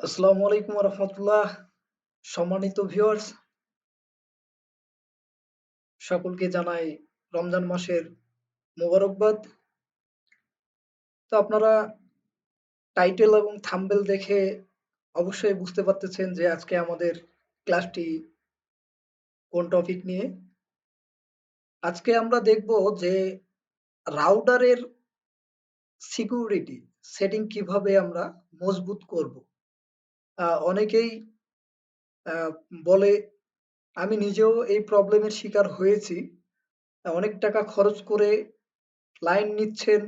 আসসালামু আলাইকুম রহমতুল্লাহ। সম্মানিত ভিউয়ার্স, সকলকে জানাই রমজান মাসের মোবারকবাদ। তো আপনারা টাইটেল এবং থাম্বনেল দেখে অবশ্যই বুঝতে পারতেছেন যে আজকে আমাদের ক্লাসটি কোন টপিক নিয়ে। আজকে আমরা দেখব যে রাউটারের সিকিউরিটি সেটিং কিভাবে আমরা মজবুত করব। অনেকেই আহ, বলে, আমি নিজেও এই প্রবলেমের শিকার হয়েছি। অনেক টাকা খরচ করে লাইন নিচ্ছেন,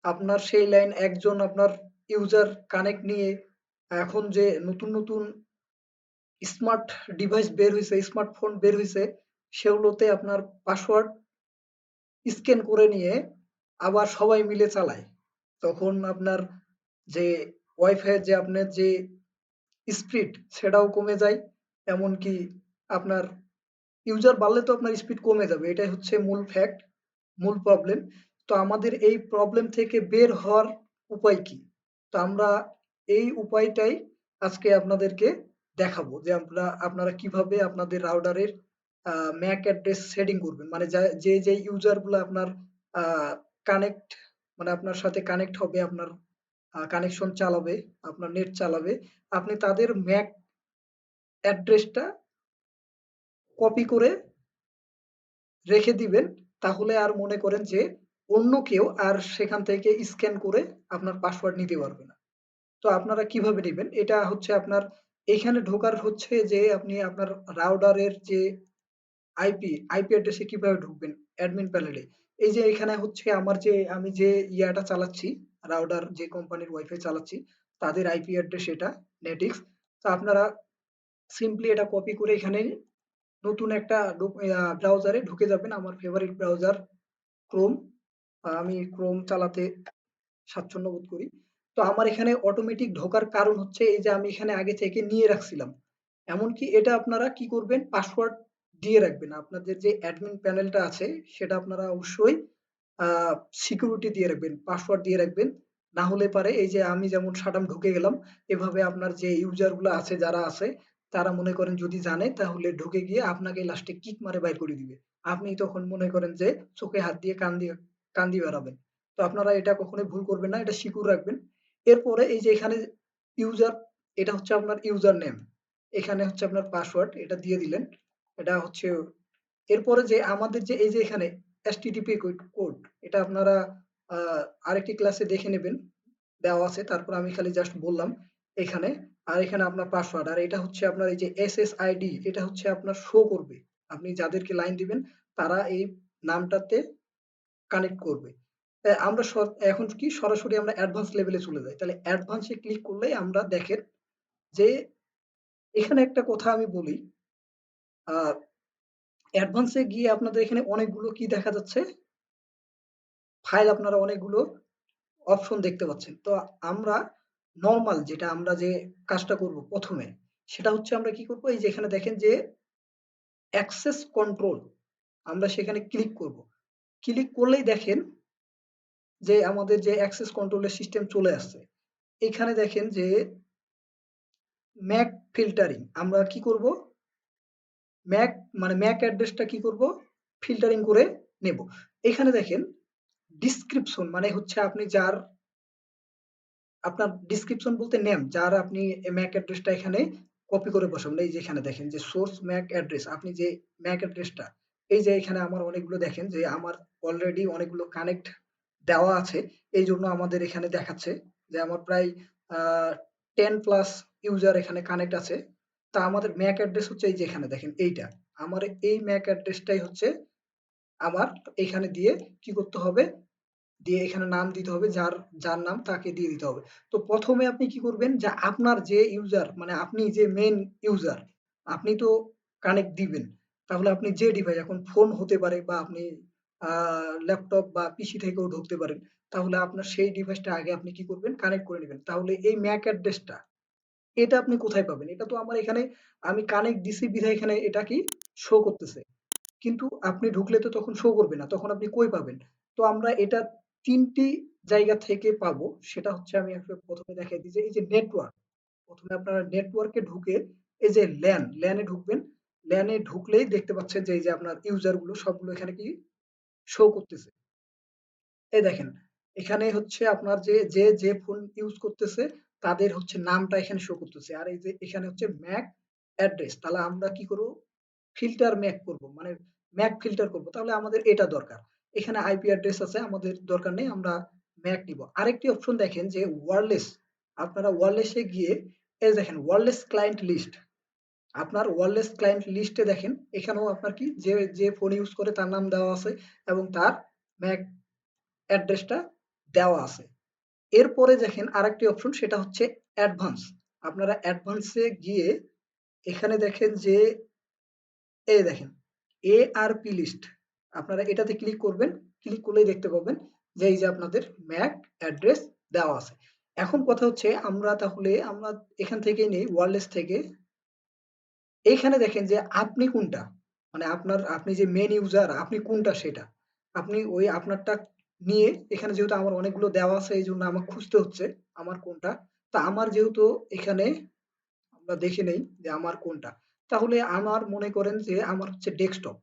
আপনার সেই লাইন একজন আপনার ইউজার কানেক্ট নিয়ে এখন যে নতুন নতুন স্মার্ট ডিভাইস বের হইছে, স্মার্টফোন বের হইছে, সেগুলোতে আপনার পাসওয়ার্ড স্ক্যান করে নিয়ে আবার সবাই মিলে চালায়। তখন আপনার যে ওয়াইফাই যে আপনার যে স্পিড সেটাও কমে যায়। এমনকি আপনার ইউজার বাড়লে তো আপনার স্পিড কমে যাবে। এটাই হচ্ছে মূল ফ্যাক্ট, মূল প্রবলেম। তো আমাদের এই প্রবলেম থেকে বের হওয়ার উপায় কি? তো আমরা এই উপায়টাই আজকে আপনাদেরকে দেখাবো যে আপনারা কিভাবে আপনাদের রাউটারের ম্যাক অ্যাড্রেস সেটিং করবেন। মানে যে ইউজার গুলো আপনার কানেক্ট মানে আপনার সাথে কানেক্ট হবে, আপনার কানেকশন চালাবে, আপনার নেট চালাবে, আপনি তাদের ম্যাক অ্যাড্রেসটা কপি করে রেখে দিবেন। তাহলে আর মনে করেন যে অন্য কেউ আর সেখান থেকে স্ক্যান করে আপনার পাসওয়ার্ড নিতে পারবে না। তো আপনারা কিভাবে নিবেন? এটা হচ্ছে আপনার এইখানে ঢোকার হচ্ছে যে আপনি আপনার রাউটারের যে আইপি অ্যাড্রেসে কিভাবে ঢুকবেন অ্যাডমিন প্যানেলে। এই যে এখানে হচ্ছে আমার যে আমি যে ইয়াটা চালাচ্ছি, রাউটার যে কোম্পানির ওয়াইফাই চালাচ্ছি, তাদের আইপি অ্যাড্রেস এটা নেটিক্স। তো আপনারা সিম্পলি এটা কপি করে এখানে নতুন একটা ব্রাউজারে ঢুকে যাবেন। আমার ফেভারিট ব্রাউজার ক্রোম। আমি ক্রোম চালাতে স্বাচ্ছন্দ্য বোধ করি। তো আমার এখানে অটোমেটিক ঢোকার কারণ হচ্ছে এই যে আমি এখানে আগে থেকে নিয়ে রাখছিলাম। এমনকি এটা আপনারা কি করবেন, পাসওয়ার্ড দিয়ে রাখবেন। আপনাদের যে অ্যাডমিন প্যানেলটা আছে সেটা আপনারা অবশ্যই সিকিউরিটি দিয়ে রাখবেন, পাসওয়ার্ড দিয়ে রাখবেন। না হলে পারে এই যে আমি যেমন সাডাম ঢুকে গেলাম, এভাবে আপনার যে ইউজার গুলো আছে যারা আছে তারা মনে করেন যদি জানে তাহলে ঢুকে গিয়ে আপনাকে লাস্টে কিক মারে বাইর করে দিবে। আপনি তখন মনে করেন যে চোখে হাত দিয়ে কান দিয়ে বেড়াবেন। তো আপনারা এটা কখনোই ভুল করবেন না, এটা সিকিউর রাখবেন। এরপরে এই যে এখানে ইউজার, এটা হচ্ছে আপনার ইউজার নেম, এখানে হচ্ছে আপনার পাসওয়ার্ড, এটা দিয়ে দিলেন। এটা হচ্ছে এরপরে যে আমাদের যে এই যে এখানে এসটিটিপি কোড, এটা আপনারা আরেকটি ক্লাসে দেখে নেবেন, দেওয়া আছে। তারপর আমি খালি জাস্ট বললাম এখানে। আর এখানে আপনার পাসওয়ার্ড, আর এটা হচ্ছে আপনার এই যে এসএসআইডি, এটা হচ্ছে আপনার শো করবে। আপনি যাদেরকে লাইন দিবেন তারা এই নামটাতে কানেক্ট করবে। আমরা এখন কি সরাসরি আমরা অ্যাডভান্স লেভেলে চলে যাই। তাহলে অ্যাডভান্সে ক্লিক করলেই আমরা দেখেন যে এখানে একটা কথা আমি বলি, আ অ্যাডভান্সে গিয়ে আপনাদের এখানে অনেকগুলো কি দেখা যাচ্ছে? ফাইল, আপনারা অনেকগুলো অপশন দেখতে পাচ্ছেন। তো আমরা নরমাল যেটা আমরা যে কাজটা করব ১ম এ, সেটা হচ্ছে আমরা কি করব? এই যে এখানে দেখেন যে অ্যাক্সেস কন্ট্রোল, আমরা সেখানে ক্লিক করব। ক্লিক করলেই দেখেন যে আমাদের যে অ্যাক্সেস কন্ট্রোলের সিস্টেম চলে আসছে। এখানে দেখেন যে ম্যাক ফিল্টারিং, আমরা কি করব? ম্যাক মানে ম্যাক অ্যাড্রেসটা কি করব? ফিল্টারিং করে নেব। এখানে দেখেন ডেসক্রিপশন মানে হচ্ছে আপনি যার, আপনার ডেসক্রিপশন বলতে নেম, যার আপনি ম্যাক অ্যাড্রেসটা এখানে কপি করে বসাবেন। এই যে এখানে দেখেন যে সোর্স ম্যাক অ্যাড্রেস, আপনি যে ম্যাক অ্যাড্রেসটা, এই যে এখানে আমার অনেকগুলো দেখেন যে আমার অলরেডি অনেকগুলো কানেক্ট দেওয়া আছে। এই জন্য আমাদের এখানে দেখাচ্ছে যে আমার প্রায় 10 প্লাস ইউজার এখানে কানেক্ট আছে। তা আমাদের ম্যাক অ্যাড্রেস হচ্ছে এই যে এখানে দেখেন এইটা। আমার এই ম্যাক অ্যাড্রেসটাই হচ্ছে আমার এখানে দিয়ে কি করতে হবে? দিয়ে এখানে নাম দিতে হবে, যার নাম তাকে দিয়ে দিতে হবে। তো ১ম এ আপনি কি করবেন যে আপনার যে ইউজার মানে আপনি যে মেইন ইউজার, আপনি তো কানেক্ট দিবেন। তাহলে আপনি যে ডিভাইস, এখন ফোন হতে পারে বা আপনি আ ল্যাপটপ বা পিসি থেকেও ঢুকতে পারেন। তাহলে আপনার সেই ডিভাইসটা আগে আপনি কি করবেন? কানেক্ট করে নিবেন। তাহলে এই ম্যাক অ্যাড্রেসটা এটা আপনি কোথায় পাবেন? এটা তো আমার এখানে আমি কানেক্ট দিছি বিধায় এখানে এটা কি শো করতেছে। কিন্তু আপনি ঢুকলে তো তখন শো করবে না। তখন আপনি কই পাবেন? তো আমরা এটা ৩ টি জায়গা থেকে পাবো। সেটা হচ্ছে আমি আসলে ১ম এ দেখাই দিই যে এই যে নেটওয়ার্ক। প্রথমে আপনারা নেটওয়ার্কে ঢুকে এই যে ল্যানে ঢুকবেন। ল্যানে ঢুকলেই দেখতে পাচ্ছেন যে এই যে আপনার ইউজার গুলো সবগুলো এখানে কি শো করতেছে। এই দেখেন, এখানে হচ্ছে আপনার যে ফোন ইউজ করতেছে তাদের হচ্ছে নামটা এখানে শো করতেছে। আর এই যে এখানে হচ্ছে ম্যাক অ্যাড্রেস। তাহলে আমরা কি করব? ফিল্টার ম্যাক করব। মানে ম্যাক ফিল্টার করব। তাহলে আমাদের এটা দরকার। এখানে আইপি অ্যাড্রেস আছে, আমাদের দরকার নেই। আমরা ম্যাক নিব। আরেকটি অপশন দেখেন যে ওয়্যারলেস। আপনারা ওয়্যারলেসে গিয়ে এই দেখেন ওয়্যারলেস ক্লায়েন্ট লিস্ট। আপনার ওয়্যারলেস ক্লায়েন্ট লিস্টে দেখেন এখানেও আপনার কি যে ফোন ইউজ করে তার নাম দেওয়া আছে এবং তার ম্যাক অ্যাড্রেসটা দেওয়া আছে। এরপরে দেখেন আরেকটি অপশন, সেটা হচ্ছে অ্যাডভান্স। আপনারা অ্যাডভান্সে গিয়ে এখানে দেখেন যে এই দেখেন এআরপি লিস্ট। আপনারা এটাতে ক্লিক করবেন। ক্লিক করলেই দেখতে পাবেন যে এই যে আপনাদের ম্যাক অ্যাড্রেস দেওয়া আছে। এখন কথা হচ্ছে আমরা এখান থেকেই নেই ওয়্যারলেস থেকে। এইখানে দেখেন যে আপনি কোনটা, মানে আপনি যে মেন ইউজার আপনি কোনটা সেটা। আপনি ওই আপনারটা নিয়ে এখানে যেহেতু আমার অনেকগুলো দেওয়া আছে এই জন্য আমার খুঁজতে হচ্ছে আমার কোনটা। তা আমার যেহেতু এখানে আমরা দেখে নেই যে আমার কোনটা। তাহলে আমার মনে করেন যে আমার হচ্ছে ডেস্কটপ।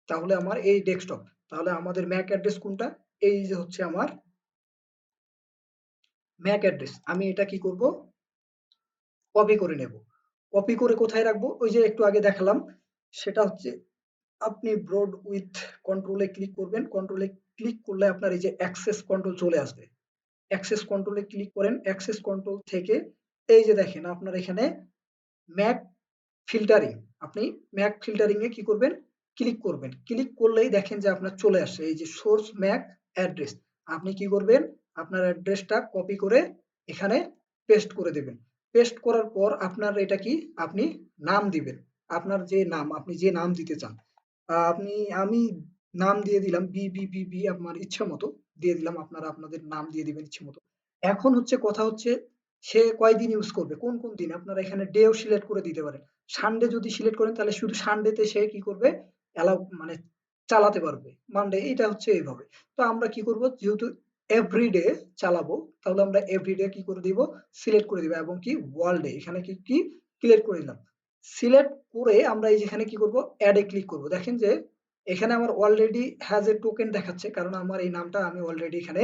তাহলে আমার এই ডেস্কটপ। তাহলে আমাদের ম্যাক অ্যাড্রেস কোনটা? এই যে হচ্ছে আমার ম্যাক অ্যাড্রেস। আমি এটা কি করব? কপি করে নেব। কপি করে কোথায় রাখবো? ওই যে একটু আগে দেখালাম, সেটা হচ্ছে আপনি ব্রড উইথ কন্ট্রোলে ক্লিক করবেন। কন্ট্রোলে ক্লিক করলে আপনার এই যে অ্যাক্সেস কন্ট্রোল চলে আসবে। অ্যাক্সেস কন্ট্রোলে ক্লিক করেন। অ্যাক্সেস কন্ট্রোল থেকে এই যে দেখেন আপনার এখানে ম্যাক ফিল্টারিং। আপনি ম্যাক ফিল্টারিং এ কি করবেন? ক্লিক করবেন। ক্লিক করলেই দেখেন যে আপনার চলে আসছে এই যে সোর্স ম্যাক অ্যাড্রেস। আপনি কি করবেন? আপনার অ্যাড্রেসটা কপি করে এখানে পেস্ট করে দেবেন। পেস্ট করার পর আপনার এটা কি? আপনি নাম দিবেন। আপনার যে নাম, আপনি যে নাম দিতে চান। আমি নাম দিয়ে দিলাম বিবিবিবি, আমার ইচ্ছা মতো দিয়ে দিলাম। আপনারা আপনাদের নাম দিয়ে দিবেন ইচ্ছে মতো। এখন হচ্ছে কথা হচ্ছে সে কয়দিন ইউজ করবে, কোন দিন। আপনারা এখানে ডেও সিলেক্ট করে দিতে পারেন। সানডে যদি সিলেক্ট করেন তাহলে শুধু সানডেতে সে কি করবে? অ্যালাউ মানে চালাতে পারবে। মানডে এটা হচ্ছে এইভাবে। তো আমরা কি করব? যেহেতু এভরিডে চালাবো তাহলে আমরা এভরিডে কি করে দিব? সিলেক্ট করে দিব এবং কি ওয়ার্ল্ড ডে এখানে কি সিলেক্ট করে দিলাম। সিলেক্ট করে আমরা এই যেখানে কি করব? এড এ ক্লিক করব। দেখেন যে এখানে আমার অলরেডি হ্যাজ এ টোকেন দেখাচ্ছে, কারণ আমার এই নামটা আমি অলরেডি এখানে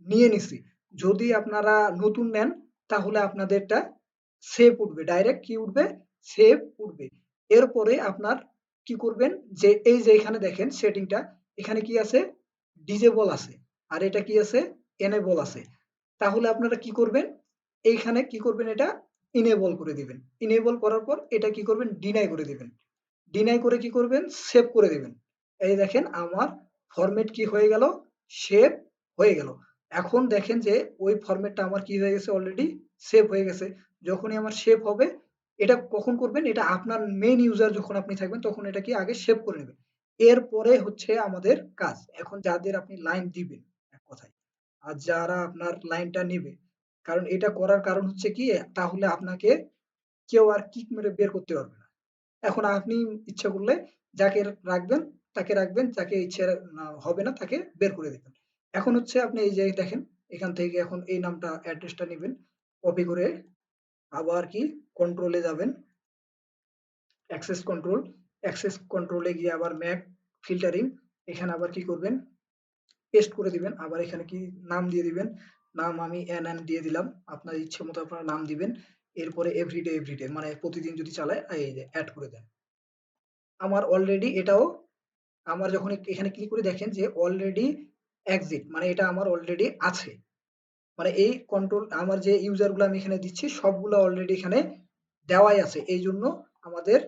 নিয়ে নিছি। যদি আপনারা নতুন নেন তাহলে আপনাদেরটা সেভ উঠবে, ডাইরেক্ট কি উঠবে? সেভ উঠবে। এরপরে আপনার কি করবেন? যে এই যে এখানে দেখেন সেটিংটা, এখানে কি আছে? ডিজেবল আছে। আর এটা কি আছে? এনেবল আছে। তাহলে আপনারা কি করবেন? এইখানে কি করবেন? এটা ইনেবল করে দিবেন। ইনেবল করার পর এটা কি করবেন? ডিনাই করে দিবেন। ডিনাই করে কি করবেন? সেভ করে দিবেন। এই দেখেন আমার ফরম্যাট কি হয়ে গেল? সেভ হয়ে গেল। এখন দেখেন যে ওই ফরম্যাটটা আমার কি হয়ে গেছে? অলরেডি সেভ হয়ে গেছে। যখনই আমার সেভ হবে, এটা কখন করবেন? এটা আপনার মেইন ইউজার যখন আপনি থাকবেন তখন এটা কি আগে সেভ করে নেবেন। এরপরে হচ্ছে আমাদের কাজ। এখন যাদের আপনি লাইন দিবেন এক কথায়, আর যারা আপনার লাইনটা নিবে, কারণ এটা করার কারণ হচ্ছে কি? তাহলে আপনাকে কেউ আর কিক মেরে বের করতে পারবে না। এখন আপনি ইচ্ছা করলে যাকে রাখবেন তাকে রাখবেন, যাকে ইচ্ছে হবে না তাকে বের করে দিবেন। এখন হচ্ছে আপনি এই যে দেখেন এখান থেকে এখন এই নামটা অ্যাড্রেসটা নেবেন, কপি করে আবার কি কন্ট্রোলে যাবেন, অ্যাক্সেস কন্ট্রোলে গিয়ে আবার ম্যাক ফিল্টারিং, এখানে আবার কি করবেন? পেস্ট করে দিবেন। আবার এখানে কি নাম দিয়ে দিবেন। নাম আমি এন দিয়ে দিলাম। আপনার ইচ্ছে মতো আপনারা নাম দিবেন। এরপরে এভরিডে মানে প্রতিদিন যদি চালায় এই যে এড করে দেন। আমার অলরেডি এটাও, আমার যখন এখানে ক্লিক করে দেখেন যে অলরেডি এক্সিট, মানে এটা আমার অলরেডি আছে। মানে এই কন্ট্রোল আমার যে ইউজার গুলো আমি এখানে দিচ্ছি সবগুলো অলরেডি এখানে দেওয়াই আছে। এই জন্য আমাদের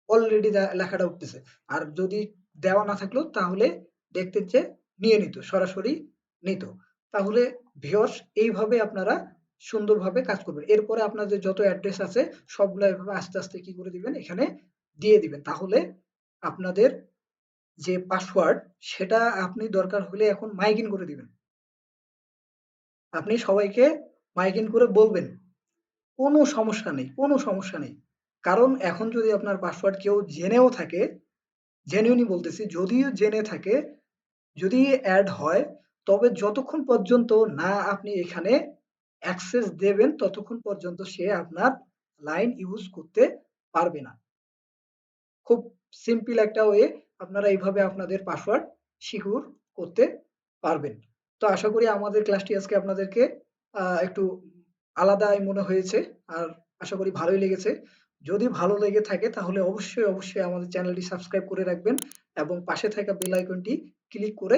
অলরেডি লেখাটা উঠতেছে। আর যদি দেওয়া না থাকলো তাহলে দেখতেন যে নিয়ে নিত, সরাসরি নিত। তাহলে ভিউয়ার্স এইভাবে আপনারা সুন্দরভাবে কাজ করবেন। এরপরে আপনাদের যত অ্যাড্রেস আছে সবগুলো এভাবে আস্তে আস্তে কি করে দিবেন? এখানে দিয়ে দিবেন। তাহলে আপনাদের যে পাসওয়ার্ড সেটা আপনি দরকার হলে এখন মাইক ইন করে দিবেন। আপনি সবাইকে মাইক ইন করে বলবেন। কোনো সমস্যা নেই, কোনো সমস্যা নেই। কারণ এখন যদি আপনার পাসওয়ার্ড কেউ জেনেও থাকে, জেনুইনই বলতেছি, যদিও জেনে থাকে, যদি এড হয়, তবে যতক্ষণ পর্যন্ত না আপনি এখানে অ্যাক্সেস দেবেন ততক্ষণ পর্যন্ত সে আপনার লাইন ইউজ করতে পারবে না। খুব সিম্পল একটা ওয়ে, আপনারা এইভাবে আপনাদের পাসওয়ার্ড সিকিউর করতে পারবেন। তো আশা করি আমাদের ক্লাসটি আজকে আপনাদেরকে একটু আলাদাই মনে হয়েছে। আর আশা করি ভালোই লেগেছে। যদি ভালো লেগে থাকে তাহলে অবশ্যই আমাদের চ্যানেলটি সাবস্ক্রাইব করে রাখবেন এবং পাশে থাকা বেল আইকনটি ক্লিক করে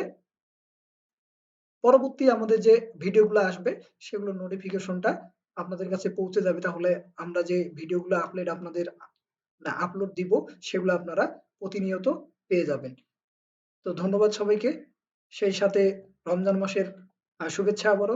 পরবর্তী আমাদের যে ভিডিওগুলো আসবে সেগুলোর নোটিফিকেশনটা আপনাদের কাছে পৌঁছে যাবে। তাহলে আমরা যে ভিডিওগুলো আপলোড দিব সেগুলো আপনারা প্রতিনিয়ত পেয়ে যাবেন। তো ধন্যবাদ সবাইকে। সেই সাথে রমজান মাসের শুভেচ্ছা আবারও।